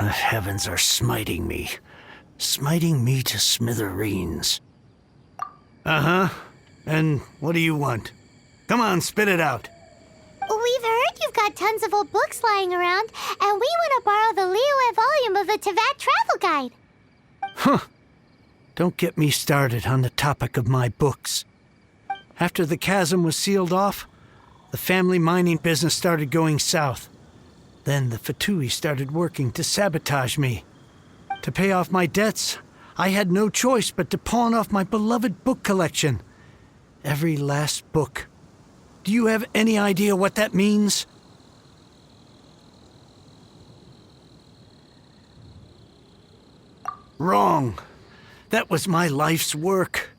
The heavens are smiting me. Smiting me to smithereens. Uh-huh. And what do you want? Come on, spit it out. We've heard you've got tons of old books lying around, and we want to borrow the Liyue volume of the Teyvat Travel Guide. Huh. Don't get me started on the topic of my books. After the chasm was sealed off, the family mining business started going south. Then the Fatui started working to sabotage me. To pay off my debts, I had no choice but to pawn off my beloved book collection. Every last book. Do you have any idea what that means? Wrong. That was my life's work.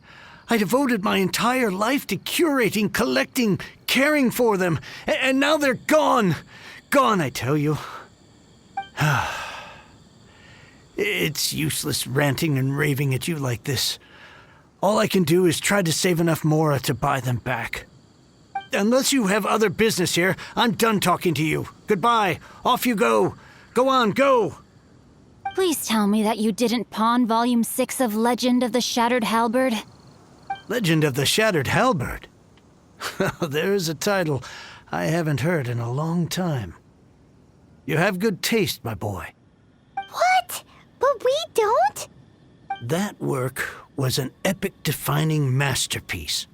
I devoted my entire life to curating, collecting, caring for them, and now they're gone. Gone, I tell you. It's useless ranting and raving at you like this. All I can do is try to save enough Mora to buy them back. Unless you have other business here, I'm done talking to you. Goodbye. Off you go. Go on, go. Please tell me that you didn't pawn Volume 6 of Legend of the Shattered Halberd. Legend of the Shattered Halberd? There's a title I haven't heard in a long time. You have good taste, my boy. What? But we don't? That work was an epic-defining masterpiece.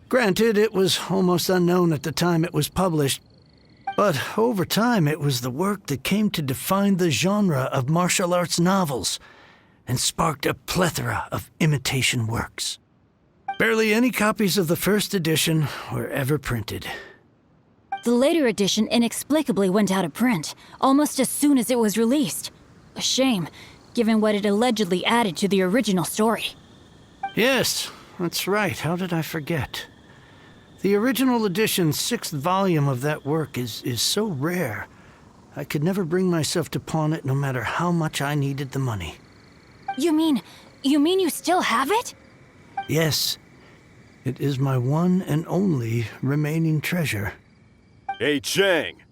Granted, it was almost unknown at the time it was published, but over time it was the work that came to define the genre of martial arts novels and sparked a plethora of imitation works. Barely any copies of the first edition were ever printed. The later edition inexplicably went out of print, almost as soon as it was released. A shame, given what it allegedly added to the original story. Yes, that's right. How did I forget? The original edition's 6th volume of that work is so rare, I could never bring myself to pawn it no matter how much I needed the money. You mean you still have it? Yes. It is my one and only remaining treasure. Hey, Chang!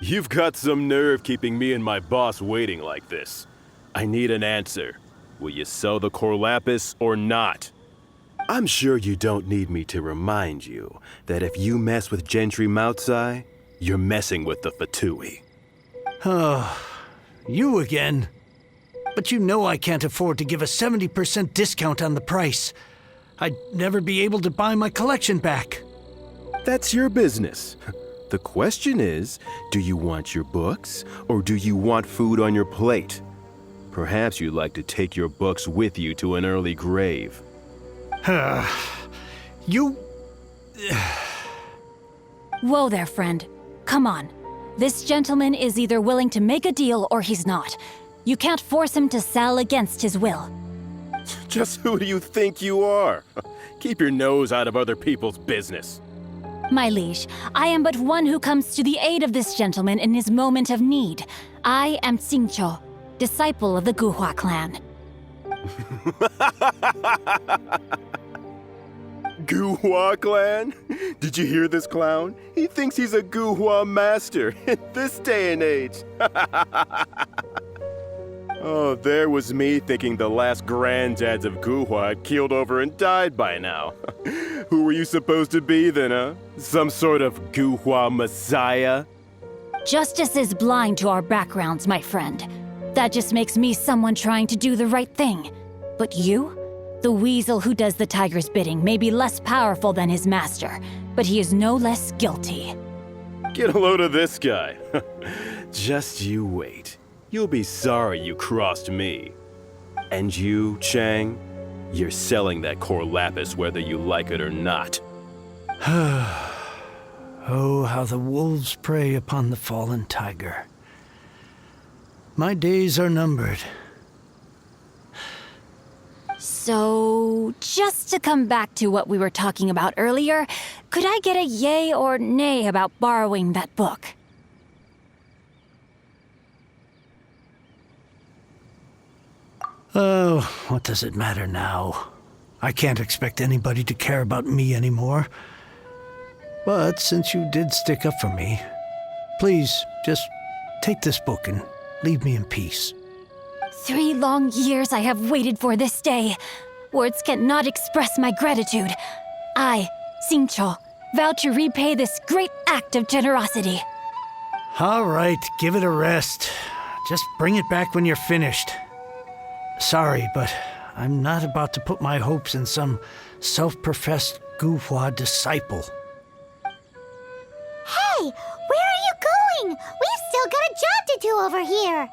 You've got some nerve keeping me and my boss waiting like this. I need an answer. Will you sell the core lapis or not? I'm sure you don't need me to remind you that if you mess with Gentry Moutsai, you're messing with the Fatui. Oh, you again. But you know I can't afford to give a 70% discount on the price. I'd never be able to buy my collection back. That's your business. The question is, do you want your books, or do you want food on your plate? Perhaps you'd like to take your books with you to an early grave. You... Whoa there, friend. Come on. This gentleman is either willing to make a deal or he's not. You can't force him to sell against his will. Just who do you think you are? Keep your nose out of other people's business. My liege, I am but one who comes to the aid of this gentleman in his moment of need. I am Xingqiu, disciple of the Guhua clan. Guhua clan? Did you hear this clown? He thinks he's a Guhua master in this day and age. Oh, there was me thinking the last granddads of Guhua had keeled over and died by now. Who were you supposed to be then, huh? Some sort of Guhua messiah? Justice is blind to our backgrounds, my friend. That just makes me someone trying to do the right thing. But you? The weasel who does the tiger's bidding may be less powerful than his master, but he is no less guilty. Get a load of this guy. Just you wait. You'll be sorry you crossed me. And you, Chang, you're selling that core lapis whether you like it or not. Oh, how the wolves prey upon the fallen tiger. My days are numbered. So, just to come back to what we were talking about earlier, could I get a yay or nay about borrowing that book? Oh, what does it matter now? I can't expect anybody to care about me anymore. But since you did stick up for me, please just take this book and leave me in peace. 3 long years I have waited for this day. Words cannot express my gratitude. I, Xingqiu, vow to repay this great act of generosity. All right, give it a rest. Just bring it back when you're finished. Sorry, but I'm not about to put my hopes in some self-professed Guhua disciple. Hey, where are you going? We've still got a job to do over here.